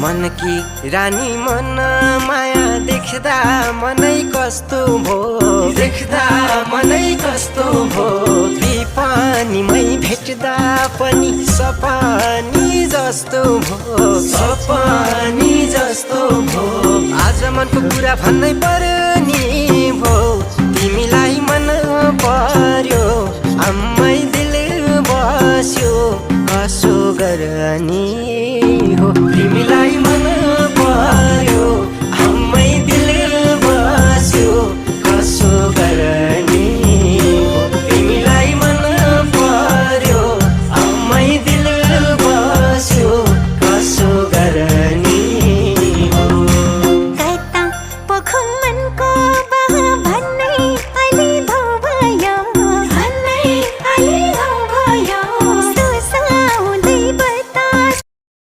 मनकी रानी मन माया देख्दा मनै कस्तो भो देख्दा मनै कस्तो भो विपानीमै भेट्दा पनि सपानी जस्तो भो सपानी जस्तो भो आज मनको कुरा भन्नै पर्यो नि भो तिमीलाई मन पर्यो आम्मै दिल बस्यो कसो गर्ने हो तिमीलाई